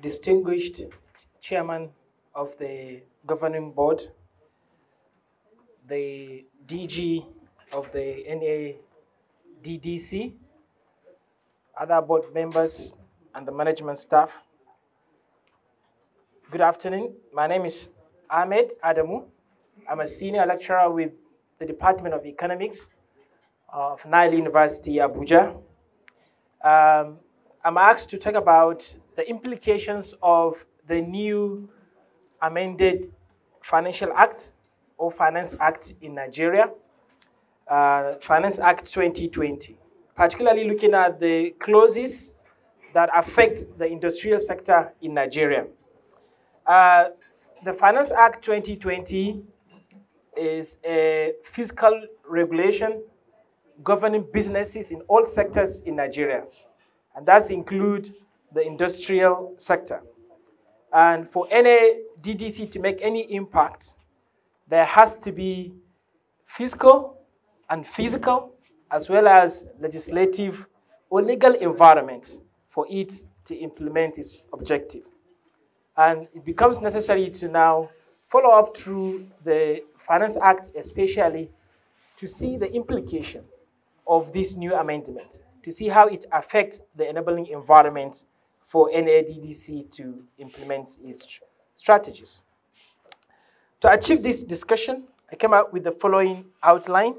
distinguished chairman of the governing board, the DG of the NADDC, other board members, and the management staff. Good afternoon. My name is Ahmed Adamu. I'm a senior lecturer with the Department of Economics of Nile University, Abuja. I'm asked to talk about the implications of the new amended Financial Act or Finance Act in Nigeria, Finance Act 2020, particularly looking at the clauses that affect the industrial sector in Nigeria. The Finance Act 2020 is a fiscal regulation governing businesses in all sectors in Nigeria, and that includes the industrial sector. And for any DDC to make any impact, there has to be fiscal and physical, as well as legislative or legal environment for it to implement its objective. And it becomes necessary to now follow up through the Finance Act, especially to see the implication of this new amendment, to see how it affects the enabling environment for NADDC to implement its strategies. To achieve this discussion, I came up with the following outline.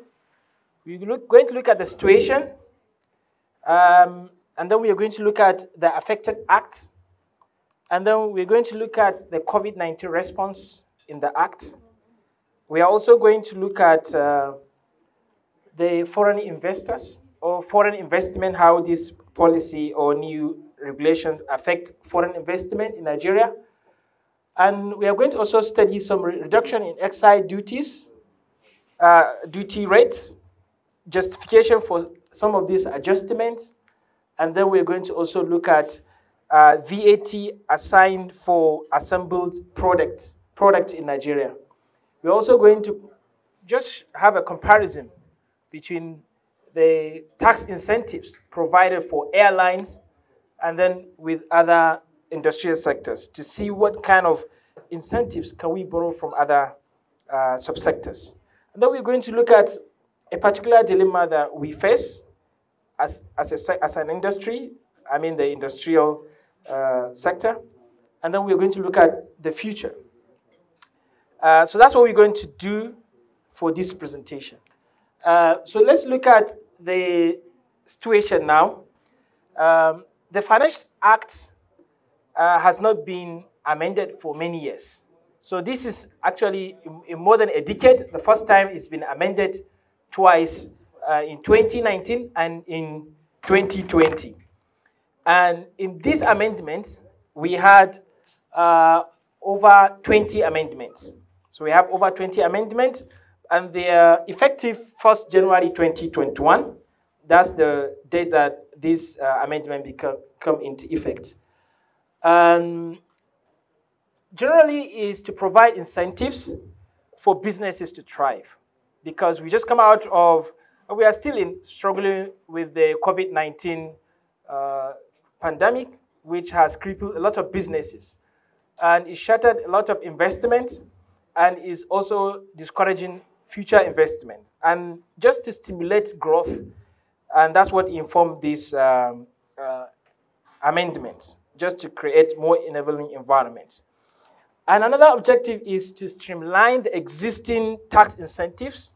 We're going to look at the situation, and then we are going to look at the affected acts, and then we're going to look at the COVID-19 response in the act. We are also going to look at the foreign investors or foreign investment, how this policy or new regulations affect foreign investment in Nigeria. And we are going to also study some reduction in excise duties, duty rates, justification for some of these adjustments. And then we're going to also look at VAT assigned for assembled products in Nigeria. We're also going to just have a comparison between the tax incentives provided for airlines and then with other industrial sectors to see what kind of incentives can we borrow from other subsectors. And then we're going to look at a particular dilemma that we face as an industry, I mean the industrial sector, and then we're going to look at the future. So that's what we're going to do for this presentation. So let's look at the situation now. The Finance Act has not been amended for many years. So this is actually in more than a decade. The first time it's been amended twice, in 2019 and in 2020. And in these amendments, we had over 20 amendments. So we have over 20 amendments, and they are effective 1st January 2021. That's the date that this amendment come into effect. Generally is to provide incentives for businesses to thrive, because we just come out of, we are still struggling with the COVID-19 pandemic, which has crippled a lot of businesses, and it shattered a lot of investment, and is also discouraging future investment, and just to stimulate growth. And that's what informed these amendments, just to create more enabling environments. And another objective is to streamline the existing tax incentives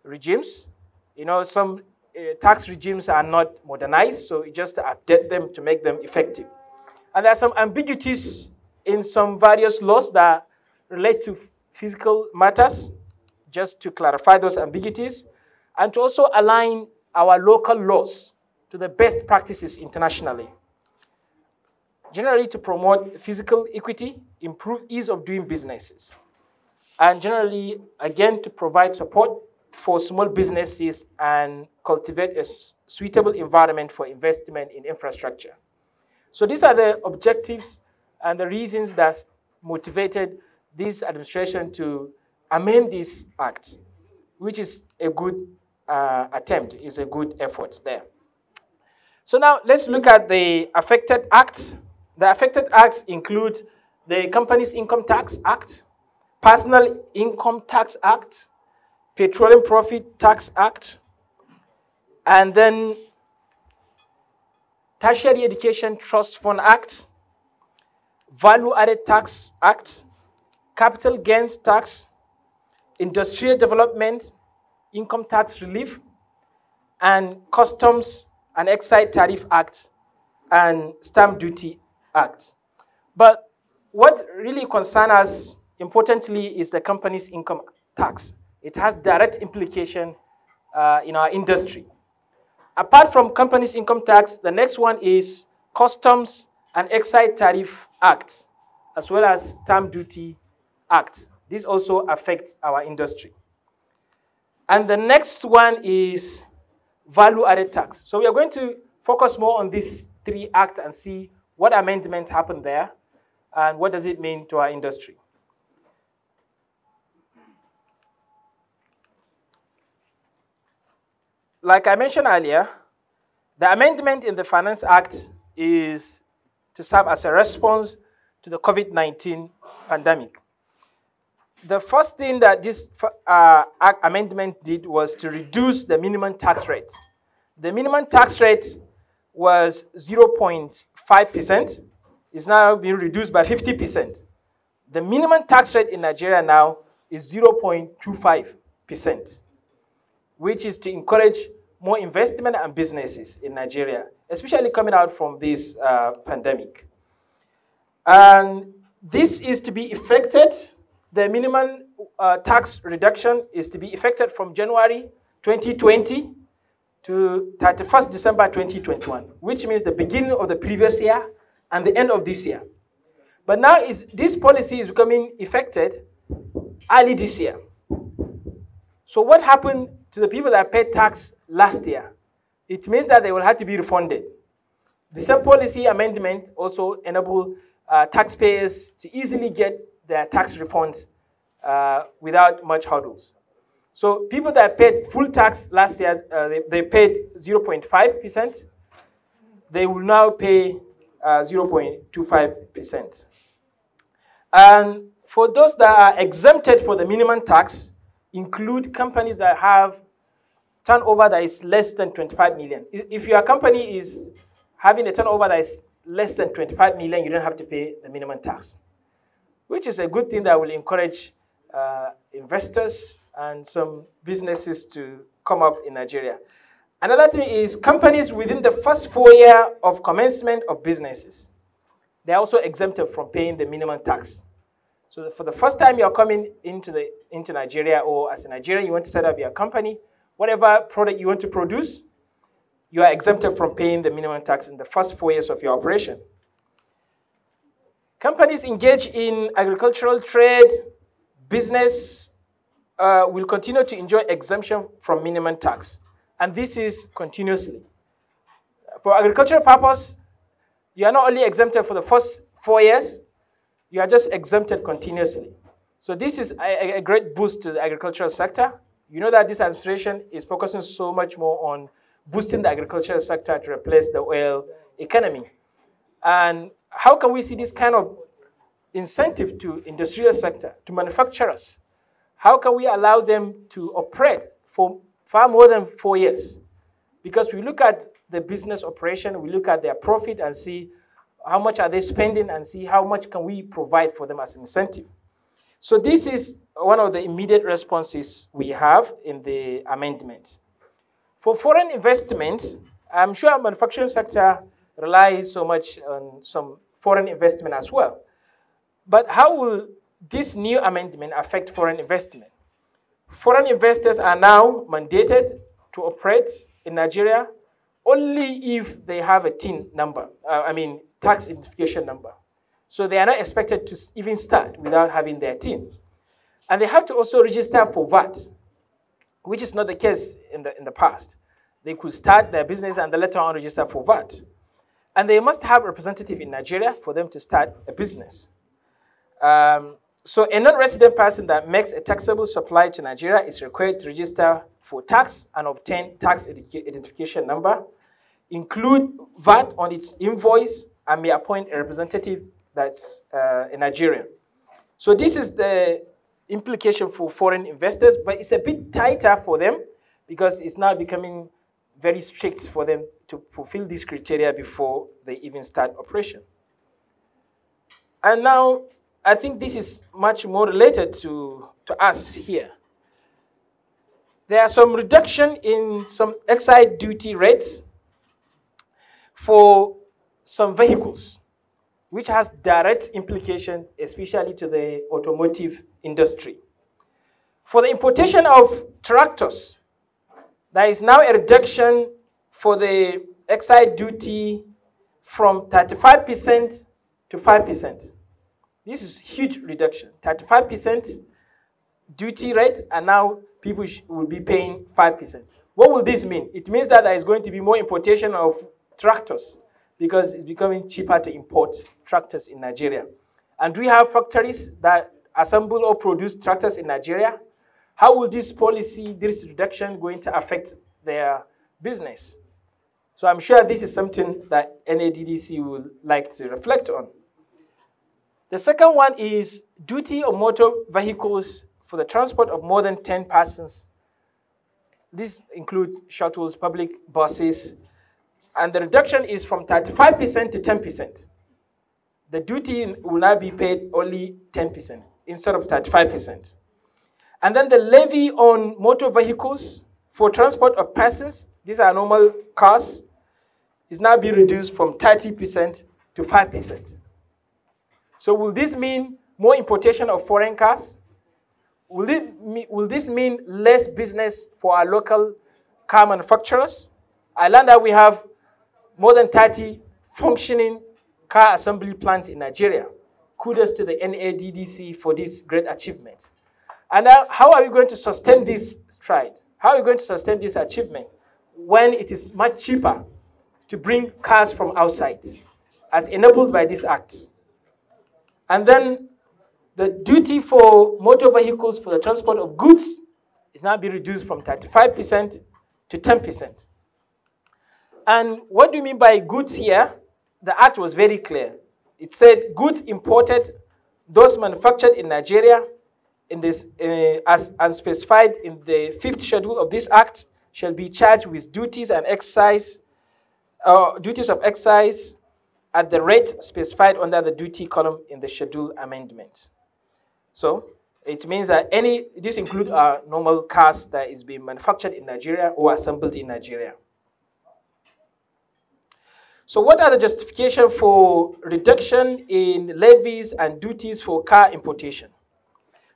regimes. You know, some tax regimes are not modernized, so just to update them to make them effective. And there are some ambiguities in some various laws that relate to fiscal matters, just to clarify those ambiguities, and to also align our local laws to the best practices internationally. Generally, to promote physical equity, improve ease of doing businesses, and generally, again, to provide support for small businesses and cultivate a suitable environment for investment in infrastructure. So these are the objectives and the reasons that motivated this administration to amend this act, which is a good attempt, is a good effort there. So now let's look at the affected act The affected acts include the Companies Income Tax Act, Personal Income Tax Act, Petroleum Profit Tax Act, and then Tertiary Education Trust Fund Act, Value Added Tax Act, Capital Gains Tax, Industrial Development, Income Tax Relief, and Customs and Excise Tariff Act, and Stamp Duty Act. But what really concerns us, importantly, is the company's income tax. It has direct implication in our industry. Apart from companies' income tax, the next one is Customs and Excise Tariff Act, as well as Stamp Duty Act. This also affects our industry. And the next one is Value Added Tax. So we are going to focus more on these three acts and see what amendments happened there and what does it mean to our industry. Like I mentioned earlier, the amendment in the Finance Act is to serve as a response to the COVID-19 pandemic. The first thing that this amendment did was to reduce the minimum tax rate. The minimum tax rate was 0.5%. It's now being reduced by 50%. The minimum tax rate in Nigeria now is 0.25%, which is to encourage more investment and businesses in Nigeria, especially coming out from this pandemic. And this is to be effected, the minimum tax reduction is to be effected from January 2020 to 31st December 2021, which means the beginning of the previous year and the end of this year. But now this policy is becoming effected early this year. So what happened to the people that paid tax last year? It means that they will have to be refunded. The same policy amendment also enables taxpayers to easily get their tax refunds without much hurdles. So people that paid full tax last year, they paid 0.5%. They will now pay 0.25%. And for those that are exempted for the minimum tax, include companies that have turnover that is less than 25 million. If your company is having a turnover that is less than 25 million, you don't have to pay the minimum tax, which is a good thing that will encourage investors and some businesses to come up in Nigeria. Another thing is companies within the first 4 years of commencement of businesses, they're also exempted from paying the minimum tax. So for the first time you're coming into Nigeria, or as a Nigerian you want to set up your company, whatever product you want to produce, you are exempted from paying the minimum tax in the first 4 years of your operation. Companies engaged in agricultural trade, business will continue to enjoy exemption from minimum tax. And this is continuously. For agricultural purpose, you are not only exempted for the first 4 years, you are just exempted continuously. So this is a great boost to the agricultural sector. You know that this administration is focusing so much more on boosting the agricultural sector to replace the oil economy. And how can we see this kind of incentive to industrial sector, to manufacturers? How can we allow them to operate for far more than 4 years? Because we look at the business operation, we look at their profit and see how much are they spending and see how much can we provide for them as an incentive. So this is one of the immediate responses we have in the amendment. For foreign investment, I'm sure our manufacturing sector relies so much on some foreign investment as well. But how will this new amendment affect foreign investment? Foreign investors are now mandated to operate in Nigeria only if they have a TIN number, tax identification number. So they are not expected to even start without having their TIN. And they have to also register for VAT, which is not the case in the past. They could start their business and then later on register for VAT. And they must have a representative in Nigeria for them to start a business. So a non-resident person that makes a taxable supply to Nigeria is required to register for tax and obtain tax identification number, include VAT on its invoice and may appoint a representative that's a Nigerian. So this is the implication for foreign investors, but it's a bit tighter for them because it's now becoming very strict for them to fulfill these criteria before they even start operation. And now, I think this is much more related to us here. There are some reduction in some excise duty rates for some vehicles, which has direct implication, especially to the automotive industry. For the importation of tractors, there is now a reduction for the excise duty from 35% to 5%. This is a huge reduction. 35% duty rate, and now people will be paying 5%. What will this mean? It means that there is going to be more importation of tractors because it's becoming cheaper to import tractors in Nigeria. And do we have factories that assemble or produce tractors in Nigeria? How will this policy, this reduction, going to affect their business? So I'm sure this is something that NADDC would like to reflect on. The second one is duty on motor vehicles for the transport of more than 10 persons. This includes shuttles, public buses, and the reduction is from 35% to 10%. The duty will now be paid only 10% instead of 35%. And then the levy on motor vehicles for transport of persons, these are normal cars, is now being reduced from 30% to 5%. So will this mean more importation of foreign cars? Will this mean less business for our local car manufacturers? I learned that we have more than 30 functioning car assembly plants in Nigeria. Kudos to the NADDC for this great achievement. And how are we going to sustain this stride? How are we going to sustain this achievement when it is much cheaper to bring cars from outside, as enabled by this act? And then the duty for motor vehicles for the transport of goods is now being reduced from 35% to 10%. And what do you mean by goods here? The act was very clear. It said goods imported, those manufactured in Nigeria, in this, as specified in the 5th schedule of this act, shall be charged with duties and excise, duties of excise at the rate specified under the duty column in the schedule amendment. So it means that this includes normal cars that is being manufactured in Nigeria or assembled in Nigeria. So what are the justifications for reduction in levies and duties for car importation?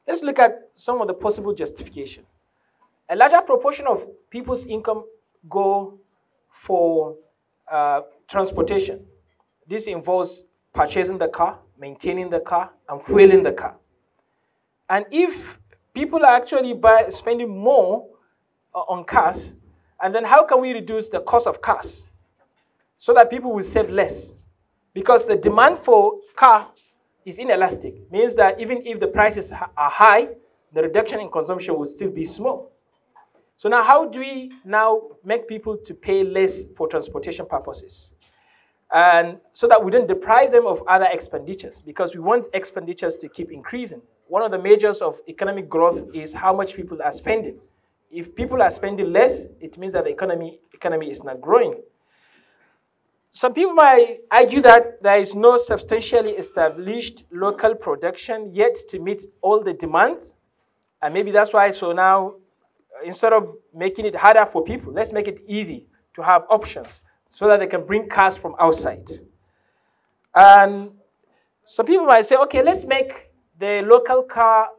Let's look at some of the possible justification. A larger proportion of people's income go for transportation. This involves purchasing the car, maintaining the car, and fueling the car. And if people are actually spending more on cars, and then how can we reduce the cost of cars so that people will save less? Because the demand for car is inelastic. Means that even if the prices are high, the reduction in consumption will still be small. So now how do we now make people to pay less for transportation purposes? And so that we don't deprive them of other expenditures, because we want expenditures to keep increasing. One of the measures of economic growth is how much people are spending. If people are spending less, it means that the economy is not growing. Some people might argue that there is no substantially established local production yet to meet all the demands. And maybe that's why, so now, instead of making it harder for people, let's make it easy to have options so that they can bring cars from outside. And some people might say, okay, let's make the local car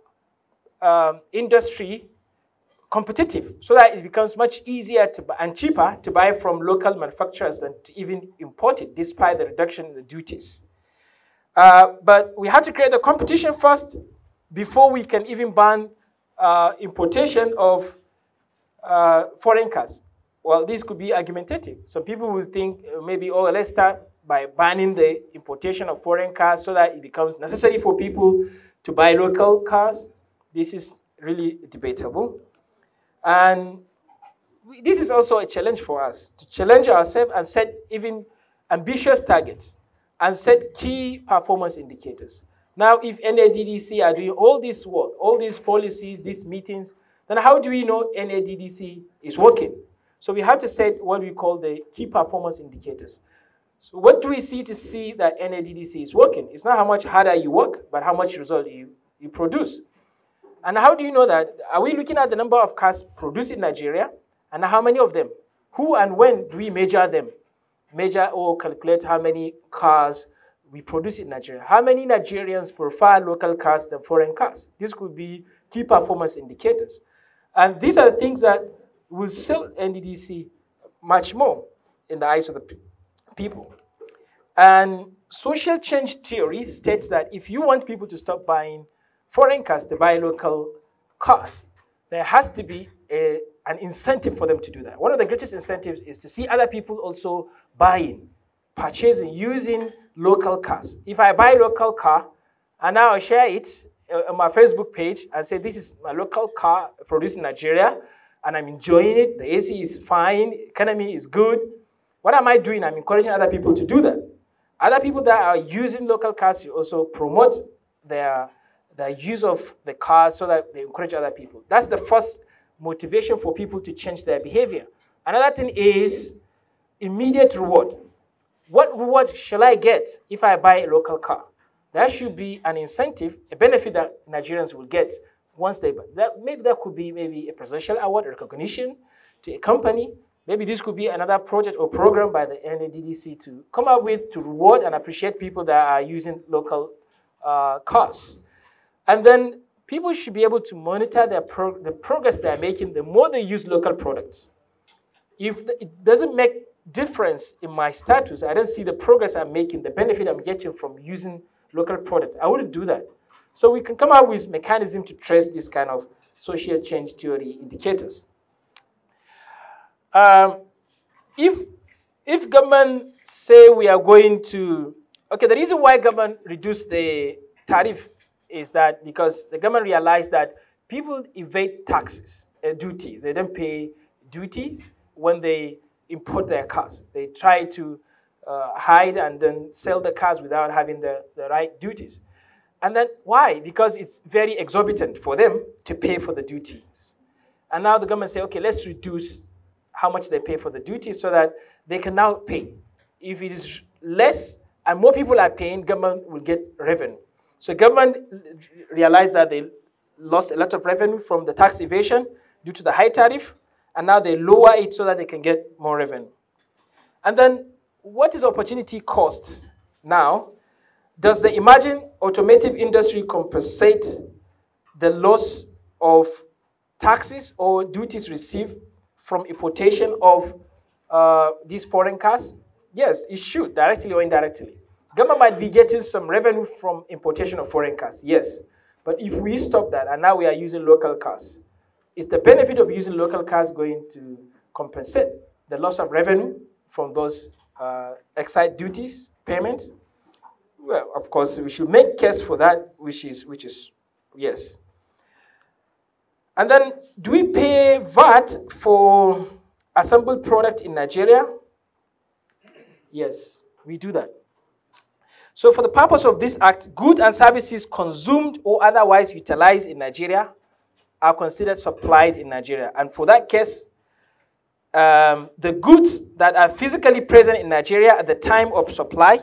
industry competitive so that it becomes much easier and cheaper to buy from local manufacturers than to even import it, despite the reduction in the duties. But we have to create the competition first before we can even ban importation of foreign cars. Well, this could be argumentative. Some people will think maybe, oh, let's start by banning the importation of foreign cars so that it becomes necessary for people to buy local cars. This is really debatable. And this is also a challenge for us, to challenge ourselves and set even ambitious targets and set key performance indicators. Now, if NADDC are doing all this work, all these policies, these meetings, then how do we know NADDC is working? So we have to set what we call the key performance indicators. So what do we see to see that NADDC is working? It's not how much harder you work, but how much result you produce. And how do you know that? Are we looking at the number of cars produced in Nigeria? And how many of them? Who and when do we measure them? Measure or calculate how many cars we produce in Nigeria. How many Nigerians prefer local cars than foreign cars? This could be key performance indicators. And these are the things that will sell NDDC much more in the eyes of the people. And social change theory states that if you want people to stop buying foreign cars to buy local cars, there has to be an incentive for them to do that. One of the greatest incentives is to see other people also buying, purchasing, using local cars. If I buy a local car and now I share it on my Facebook page and say, this is my local car produced in Nigeria and I'm enjoying it, the AC is fine, economy is good, what am I doing? I'm encouraging other people to do that. Other people that are using local cars, you also promote their use of the cars so that they encourage other people. That's the first motivation for people to change their behavior. Another thing is immediate reward. What reward shall I get if I buy a local car? There should be an incentive, a benefit that Nigerians will get once they buy. Maybe that could be maybe a presidential award, recognition to a company. Maybe this could be another project or program by the NADDC to come up with to reward and appreciate people that are using local cars. And then people should be able to monitor the progress they're making the more they use local products. If it doesn't make difference in my status, I don't see the progress I'm making, the benefit I'm getting from using local products, I wouldn't do that. So we can come up with mechanism to trace this kind of social change theory indicators. If government say we are going to, okay, the reason why government reduced the tariff is that because the government realized that people evade taxes, duty. They don't pay duties when they import their cars. They try to hide and then sell the cars without having the right duties. And then why? Because it's very exorbitant for them to pay for the duties. And now the government say, okay, let's reduce how much they pay for the duties so that they can now pay. If it is less and more people are paying, government will get revenue. So government realized that they lost a lot of revenue from the tax evasion due to the high tariff, and now they lower it so that they can get more revenue. And then what is opportunity cost now? Does the emerging automotive industry compensate the loss of taxes or duties received from importation of these foreign cars? Yes, it should, directly or indirectly. Government might be getting some revenue from importation of foreign cars, yes. But if we stop that and now we are using local cars, is the benefit of using local cars going to compensate the loss of revenue from those excise duties, payments? Well, of course, we should make case for that, which is yes. And then, do we pay VAT for assembled product in Nigeria? Yes, we do that. So for the purpose of this act, goods and services consumed or otherwise utilized in Nigeria are considered supplied in Nigeria. And for that case, the goods that are physically present in Nigeria at the time of supply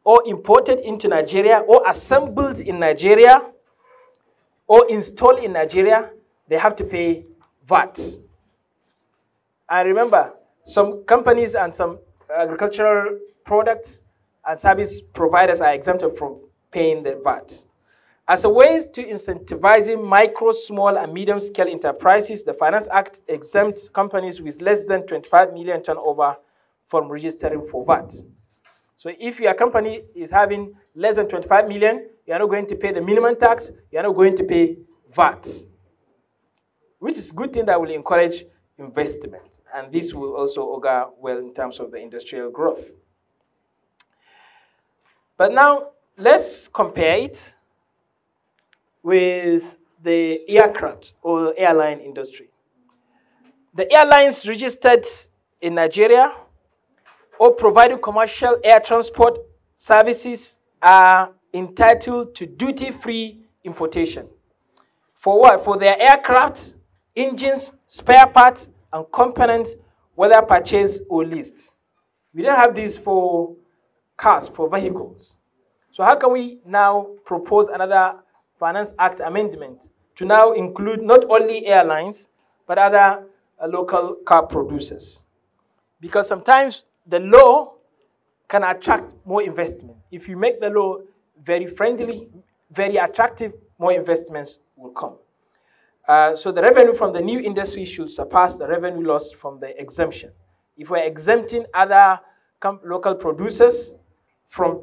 or imported into Nigeria or assembled in Nigeria or installed in Nigeria, they have to pay VAT. And remember, some companies and some agricultural products and service providers are exempted from paying the VAT. As a way to incentivizing micro, small, and medium-scale enterprises, the Finance Act exempts companies with less than 25 million turnover from registering for VAT. So if your company is having less than 25 million, you are not going to pay the minimum tax, you are not going to pay VAT, which is a good thing that will encourage investment. And this will also augur well in terms of the industrial growth. But now, let's compare it with the aircraft or airline industry. The airlines registered in Nigeria or providing commercial air transport services are entitled to duty-free importation. For what? For their aircraft, engines, spare parts, and components, whether purchased or leased. We don't have this for cars, for vehicles. So how can we now propose another Finance Act amendment to now include not only airlines, but other local car producers? Because sometimes the law can attract more investment. If you make the law very friendly, very attractive, more investments will come. So the revenue from the new industry should surpass the revenue lost from the exemption. If we're exempting other local producers from,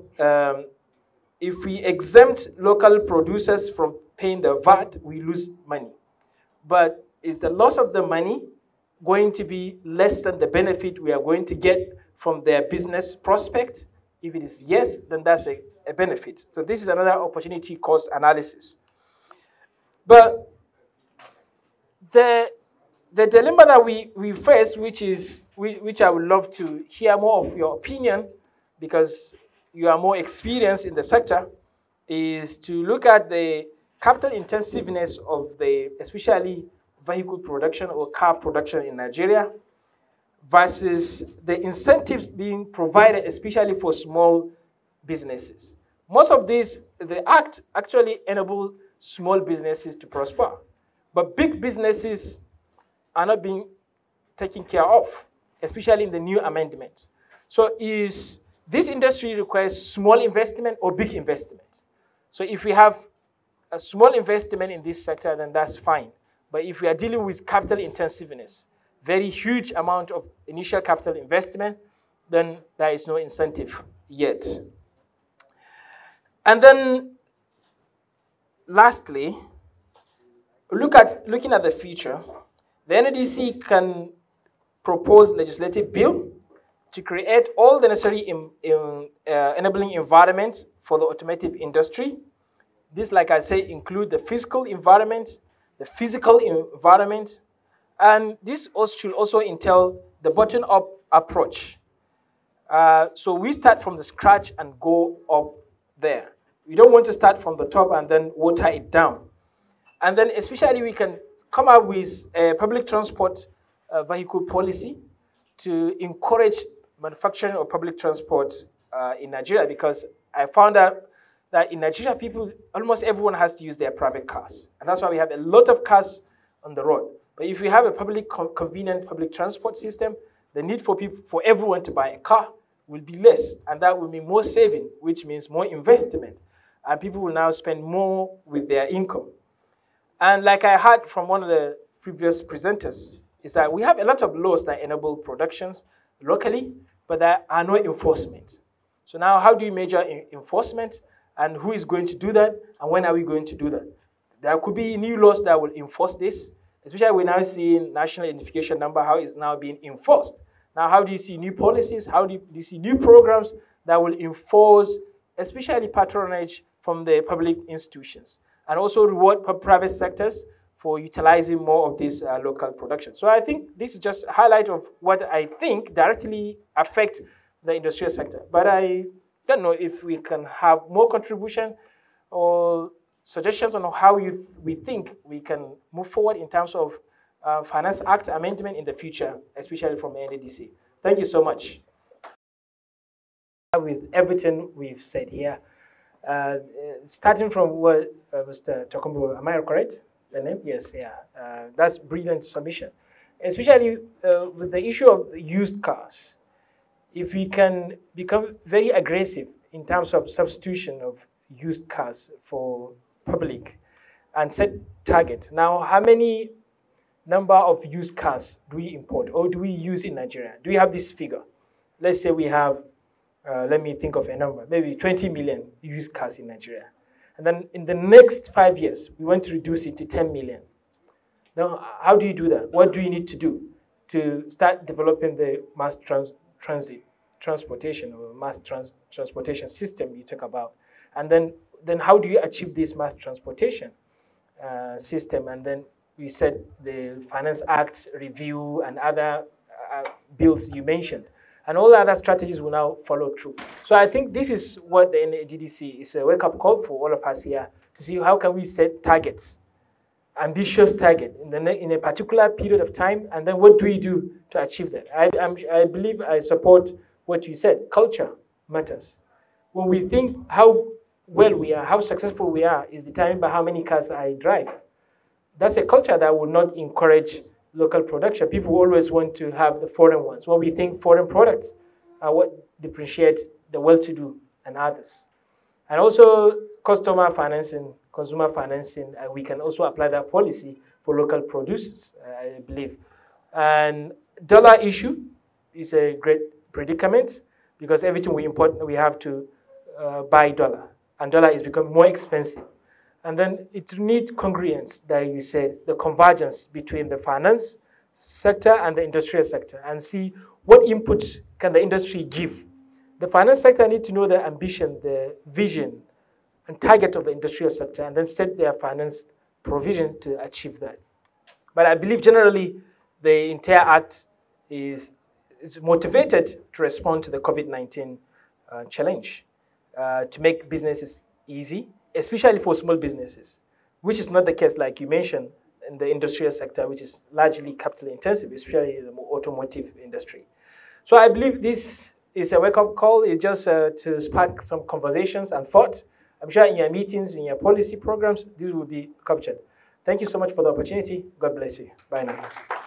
if we exempt local producers from paying the VAT, we lose money. But is the loss of the money going to be less than the benefit we are going to get from their business prospect? If it is yes, then that's a benefit. So this is another opportunity cost analysis. But the dilemma that we face, which I would love to hear more of your opinion, because you are more experienced in the sector, is to look at the capital intensiveness of the, especially vehicle production or car production in Nigeria, versus the incentives being provided, especially for small businesses. Most of these, the Act actually enables small businesses to prosper, but big businesses are not being taken care of, especially in the new amendments. So is this industry requires small investment or big investment? So if we have a small investment in this sector, then that's fine. But if we are dealing with capital intensiveness, very huge amount of initial capital investment, then there is no incentive yet. And then lastly, looking at the future, the NDC can propose legislative bill to create all the necessary enabling environments for the automotive industry. This, like I say, include the fiscal environment, the physical environment, and this also should also entail the bottom-up approach. So we start from the scratch and go up there. We don't want to start from the top and then water it down. And then especially we can come up with a public transport vehicle policy to encourage manufacturing of public transport in Nigeria, because I found out that in Nigeria, almost everyone has to use their private cars. And that's why we have a lot of cars on the road. But if we have a convenient public transport system, the need for everyone to buy a car will be less. And that will mean more saving, which means more investment. And people will now spend more with their income. And like I heard from one of the previous presenters, is that we have a lot of laws that enable productions locally, but there are no enforcement. So now how do you measure enforcement? And who is going to do that? And when are we going to do that? There could be new laws that will enforce this, especially we're now seeing national identification number, how it's now being enforced. Now, how do you see new policies? How do you see new programs that will enforce, especially patronage from the public institutions, and also reward private sectors for utilizing more of this local production? So I think this is just a highlight of what I think directly affect the industrial sector. But I don't know if we can have more contribution or suggestions on how we think we can move forward in terms of Finance Act amendment in the future, especially from the NDC. Thank you so much. With everything we've said here, starting from what Mr. Tokombo, am I correct? The name? Yes, yeah. That's brilliant submission. Especially with the issue of used cars. If we can become very aggressive in terms of substitution of used cars for public and set targets. Now, how many number of used cars do we import or do we use in Nigeria? Do we have this figure? Let's say we have, let me think of a number, maybe 20 million used cars in Nigeria. And then in the next 5 years, we want to reduce it to 10 million. Now, how do you do that? What do you need to do to start developing the mass transportation or mass transportation system you talk about? And then how do you achieve this mass transportation system? And then we said the Finance Act review and other bills you mentioned. And all other strategies will now follow through. So I think this is what the NADDC is a wake-up call for all of us here to see how can we set targets, ambitious target in a particular period of time, and then what do we do to achieve that? I believe I support what you said. Culture matters. When we think how well we are, how successful we are, is determined by how many cars I drive. That's a culture that will not encourage local production. People always want to have the foreign ones. When we think foreign products are what differentiate the well-to-do and others. And also customer financing, consumer financing, we can also apply that policy for local producers, I believe. And dollar issue is a great predicament because everything we import, we have to buy dollar. And dollar is becoming more expensive. And then it needs congruence, that you said, the convergence between the finance sector and the industrial sector, and see what input can the industry give. The finance sector needs to know the ambition, the vision, and target of the industrial sector, and then set their finance provision to achieve that. But I believe generally the entire act is motivated to respond to the COVID-19 challenge, to make businesses easy, especially for small businesses, which is not the case, like you mentioned, in the industrial sector, which is largely capital intensive, especially the automotive industry. So I believe this is a wake-up call. It's just to spark some conversations and thought. I'm sure in your meetings, in your policy programs, this will be captured. Thank you so much for the opportunity. God bless you. Bye now.